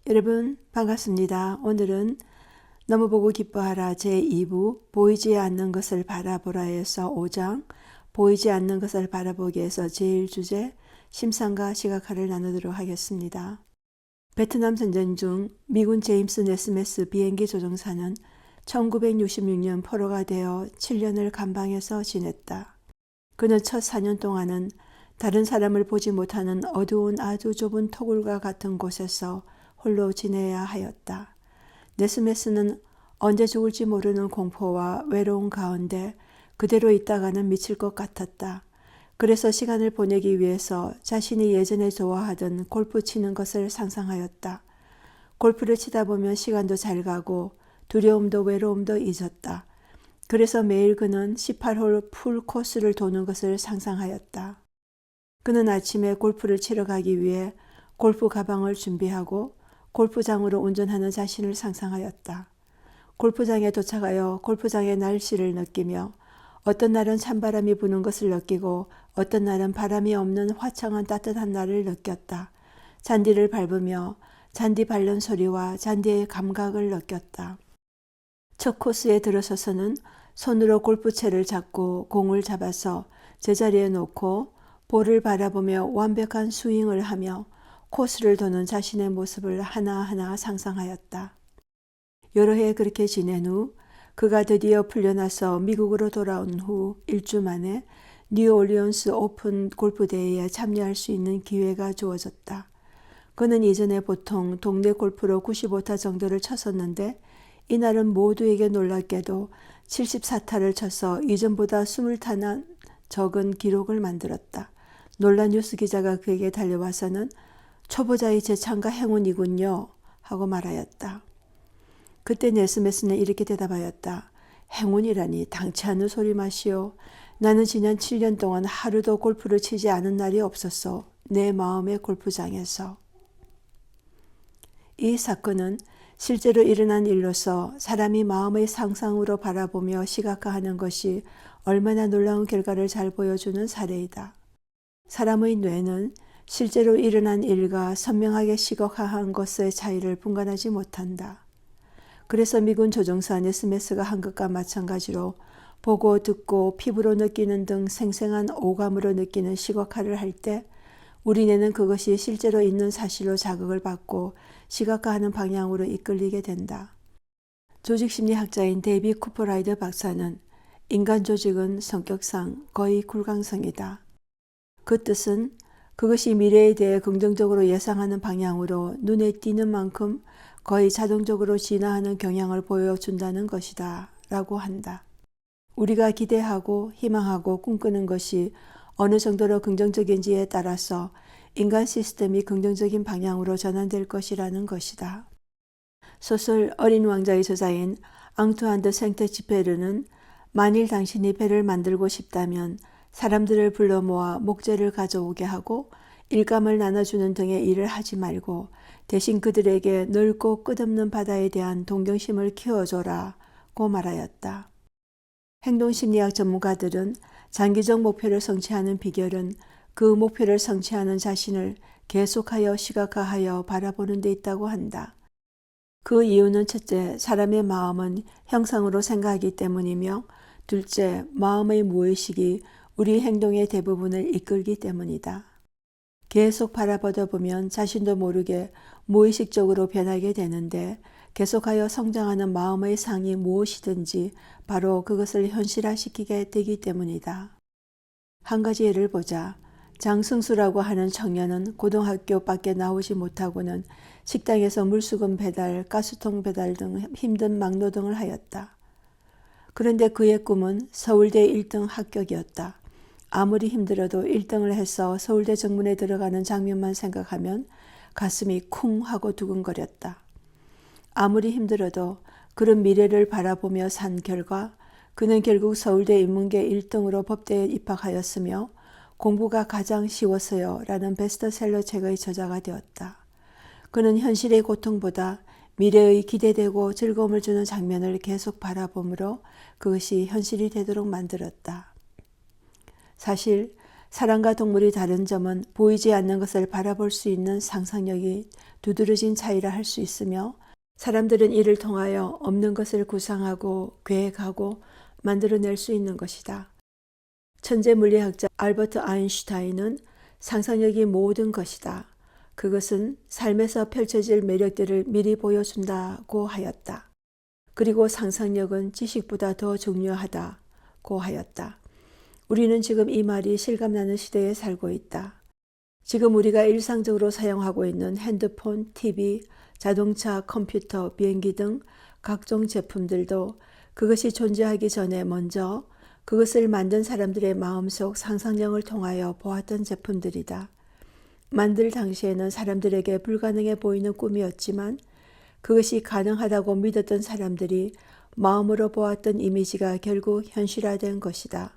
여러분 반갑습니다. 오늘은 너무 보고 기뻐하라 제2부 보이지 않는 것을 바라보라에서 5장 보이지 않는 것을 바라보기에서 제1주제 심상과 시각화를 나누도록 하겠습니다. 베트남 전쟁 중 미군 제임스 네스메스 비행기 조종사는 1966년 포로가 되어 7년을 감방에서 지냈다. 그는 첫 4년 동안은 다른 사람을 보지 못하는 어두운 아주 좁은 토굴과 같은 곳에서 홀로 지내야 하였다. 네스메스는 언제 죽을지 모르는 공포와 외로움 가운데 그대로 있다가는 미칠 것 같았다. 그래서 시간을 보내기 위해서 자신이 예전에 좋아하던 골프 치는 것을 상상하였다. 골프를 치다 보면 시간도 잘 가고 두려움도 외로움도 잊었다. 그래서 매일 그는 18홀 풀 코스를 도는 것을 상상하였다. 그는 아침에 골프를 치러 가기 위해 골프 가방을 준비하고 골프장으로 운전하는 자신을 상상하였다. 골프장에 도착하여 골프장의 날씨를 느끼며 어떤 날은 찬바람이 부는 것을 느끼고 어떤 날은 바람이 없는 화창한 따뜻한 날을 느꼈다. 잔디를 밟으며 잔디 밟는 소리와 잔디의 감각을 느꼈다. 첫 코스에 들어서서는 손으로 골프채를 잡고 공을 잡아서 제자리에 놓고 볼을 바라보며 완벽한 스윙을 하며 코스를 도는 자신의 모습을 하나하나 상상하였다. 여러 해 그렇게 지낸 후 그가 드디어 풀려나서 미국으로 돌아온 후 일주 만에 뉴올리언스 오픈 골프대회에 참여할 수 있는 기회가 주어졌다. 그는 이전에 보통 동네 골프로 95타 정도를 쳤었는데 이날은 모두에게 놀랍게도 74타를 쳐서 이전보다 20타나 적은 기록을 만들었다. 놀란 뉴스 기자가 그에게 달려와서는 초보자의 재창과 행운이군요 하고 말하였다. 그때 네스메스는 이렇게 대답하였다. 행운이라니 당치 않는 소리 마시오. 나는 지난 7년 동안 하루도 골프를 치지 않은 날이 없었어. 내 마음의 골프장에서. 이 사건은 실제로 일어난 일로서 사람이 마음의 상상으로 바라보며 시각화하는 것이 얼마나 놀라운 결과를 잘 보여주는 사례이다. 사람의 뇌는 실제로 일어난 일과 선명하게 시각화한 것의 차이를 분간하지 못한다. 그래서 미군 조종사 네스메스가 한 것과 마찬가지로 보고 듣고 피부로 느끼는 등 생생한 오감으로 느끼는 시각화를 할 때 우리 뇌는 그것이 실제로 있는 사실로 자극을 받고 시각화하는 방향으로 이끌리게 된다. 조직심리학자인 데이비 쿠퍼라이드 박사는 인간 조직은 성격상 거의 굴강성이다. 그 뜻은 그것이 미래에 대해 긍정적으로 예상하는 방향으로 눈에 띄는 만큼 거의 자동적으로 진화하는 경향을 보여준다는 것이다 라고 한다. 우리가 기대하고 희망하고 꿈꾸는 것이 어느 정도로 긍정적인지에 따라서 인간 시스템이 긍정적인 방향으로 전환될 것이라는 것이다. 소설 어린 왕자의 저자인 앙투안 드 생트지페르는 만일 당신이 배를 만들고 싶다면 사람들을 불러 모아 목재를 가져오게 하고 일감을 나눠주는 등의 일을 하지 말고 대신 그들에게 넓고 끝없는 바다에 대한 동경심을 키워줘라고 말하였다. 행동심리학 전문가들은 장기적 목표를 성취하는 비결은 그 목표를 성취하는 자신을 계속하여 시각화하여 바라보는 데 있다고 한다. 그 이유는 첫째, 사람의 마음은 형상으로 생각하기 때문이며 둘째, 마음의 무의식이 우리 행동의 대부분을 이끌기 때문이다. 계속 바라보다 보면 자신도 모르게 무의식적으로 변하게 되는데 계속하여 성장하는 마음의 상이 무엇이든지 바로 그것을 현실화시키게 되기 때문이다. 한 가지 예를 보자. 장승수라고 하는 청년은 고등학교 밖에 나오지 못하고는 식당에서 물수건 배달, 가스통 배달 등 힘든 막노동을 하였다. 그런데 그의 꿈은 서울대 1등 합격이었다. 아무리 힘들어도 1등을 해서 서울대 정문에 들어가는 장면만 생각하면 가슴이 쿵 하고 두근거렸다. 아무리 힘들어도 그런 미래를 바라보며 산 결과 그는 결국 서울대 인문계 1등으로 법대에 입학하였으며 공부가 가장 쉬웠어요 라는 베스트셀러 책의 저자가 되었다. 그는 현실의 고통보다 미래의 기대되고 즐거움을 주는 장면을 계속 바라보므로 그것이 현실이 되도록 만들었다. 사실 사람과 동물이 다른 점은 보이지 않는 것을 바라볼 수 있는 상상력이 두드러진 차이라 할 수 있으며 사람들은 이를 통하여 없는 것을 구상하고 계획하고 만들어낼 수 있는 것이다. 천재 물리학자 알버트 아인슈타인은 상상력이 모든 것이다. 그것은 삶에서 펼쳐질 매력들을 미리 보여준다고 하였다. 그리고 상상력은 지식보다 더 중요하다고 하였다. 우리는 지금 이 말이 실감나는 시대에 살고 있다. 지금 우리가 일상적으로 사용하고 있는 핸드폰, TV, 자동차, 컴퓨터, 비행기 등 각종 제품들도 그것이 존재하기 전에 먼저 그것을 만든 사람들의 마음속 상상력을 통하여 보았던 제품들이다. 만들 당시에는 사람들에게 불가능해 보이는 꿈이었지만 그것이 가능하다고 믿었던 사람들이 마음으로 보았던 이미지가 결국 현실화된 것이다.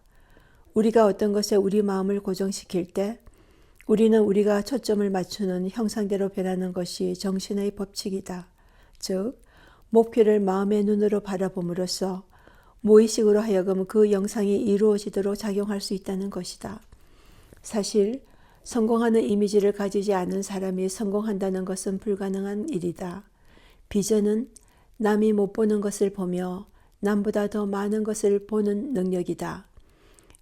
우리가 어떤 것에 우리 마음을 고정시킬 때 우리는 우리가 초점을 맞추는 형상대로 변하는 것이 정신의 법칙이다. 즉, 목표를 마음의 눈으로 바라봄으로써 무의식으로 하여금 그 영상이 이루어지도록 작용할 수 있다는 것이다. 사실 성공하는 이미지를 가지지 않은 사람이 성공한다는 것은 불가능한 일이다. 비전은 남이 못 보는 것을 보며 남보다 더 많은 것을 보는 능력이다.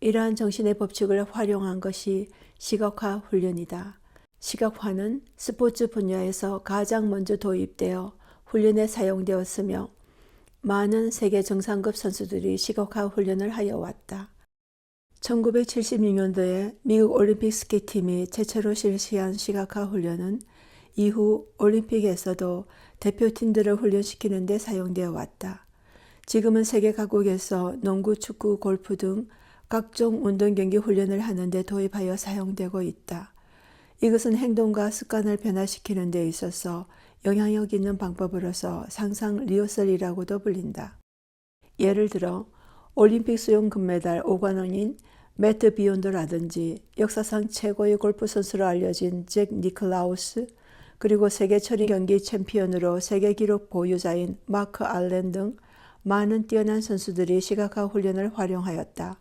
이러한 정신의 법칙을 활용한 것이 시각화 훈련이다. 시각화는 스포츠 분야에서 가장 먼저 도입되어 훈련에 사용되었으며 많은 세계 정상급 선수들이 시각화 훈련을 하여 왔다. 1976년도에 미국 올림픽 스키팀이 최초로 실시한 시각화 훈련은 이후 올림픽에서도 대표팀들을 훈련시키는 데 사용되어 왔다. 지금은 세계 각국에서 농구, 축구, 골프 등 각종 운동 경기 훈련을 하는 데 도입하여 사용되고 있다. 이것은 행동과 습관을 변화시키는 데 있어서 영향력 있는 방법으로서 상상 리허설이라고도 불린다. 예를 들어 올림픽 수영 금메달 5관왕인 매트 비욘드라든지 역사상 최고의 골프 선수로 알려진 잭 니클라우스, 그리고 세계 처리 경기 챔피언으로 세계 기록 보유자인 마크 알렌 등 많은 뛰어난 선수들이 시각화 훈련을 활용하였다.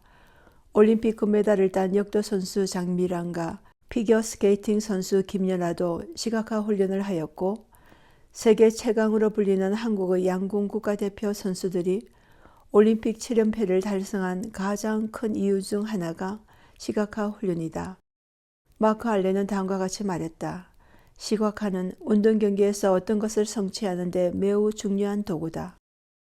올림픽 금메달을 딴 역도 선수 장미란과 피겨 스케이팅 선수 김연아도 시각화 훈련을 하였고 세계 최강으로 불리는 한국의 양궁 국가대표 선수들이 올림픽 7연패를 달성한 가장 큰 이유 중 하나가 시각화 훈련이다. 마크 알렌은 다음과 같이 말했다. 시각화는 운동 경기에서 어떤 것을 성취하는 데 매우 중요한 도구다.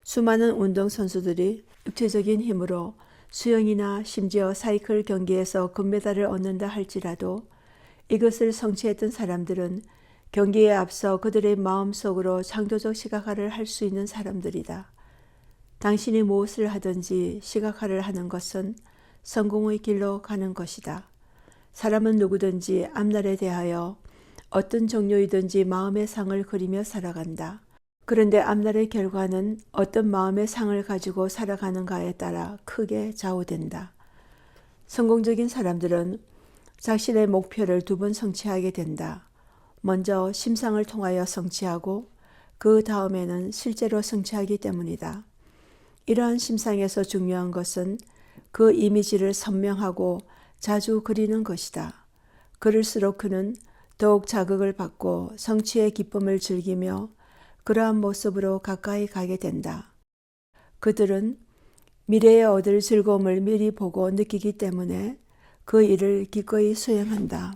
수많은 운동선수들이 육체적인 힘으로 수영이나 심지어 사이클 경기에서 금메달을 얻는다 할지라도 이것을 성취했던 사람들은 경기에 앞서 그들의 마음속으로 창조적 시각화를 할 수 있는 사람들이다. 당신이 무엇을 하든지 시각화를 하는 것은 성공의 길로 가는 것이다. 사람은 누구든지 앞날에 대하여 어떤 종류이든지 마음의 상을 그리며 살아간다. 그런데 앞날의 결과는 어떤 마음의 상을 가지고 살아가는가에 따라 크게 좌우된다. 성공적인 사람들은 자신의 목표를 2번 성취하게 된다. 먼저 심상을 통하여 성취하고 그 다음에는 실제로 성취하기 때문이다. 이러한 심상에서 중요한 것은 그 이미지를 선명하고 자주 그리는 것이다. 그럴수록 그는 더욱 자극을 받고 성취의 기쁨을 즐기며 그러한 모습으로 가까이 가게 된다. 그들은 미래에 얻을 즐거움을 미리 보고 느끼기 때문에 그 일을 기꺼이 수행한다.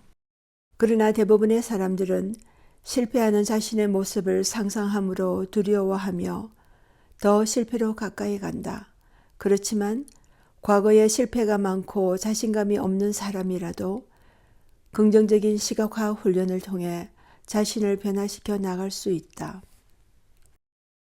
그러나 대부분의 사람들은 실패하는 자신의 모습을 상상함으로 두려워하며 더 실패로 가까이 간다. 그렇지만 과거에 실패가 많고 자신감이 없는 사람이라도 긍정적인 시각화 훈련을 통해 자신을 변화시켜 나갈 수 있다.